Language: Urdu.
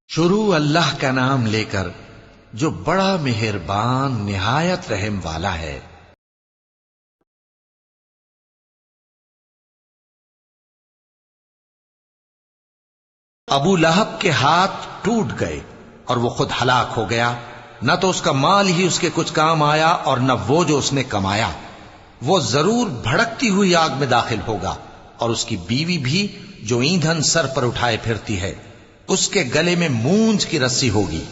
شروع اللہ کا نام لے کر جو بڑا مہربان نہایت رحم والا ہے۔ ابو لہب کے ہاتھ ٹوٹ گئے اور وہ خود ہلاک ہو گیا، نہ تو اس کا مال ہی اس کے کچھ کام آیا اور نہ وہ جو اس نے کمایا۔ وہ ضرور بھڑکتی ہوئی آگ میں داخل ہوگا، اور اس کی بیوی بھی جو ایندھن سر پر اٹھائے پھرتی ہے، اس کے گلے میں مونج کی رسی ہوگی۔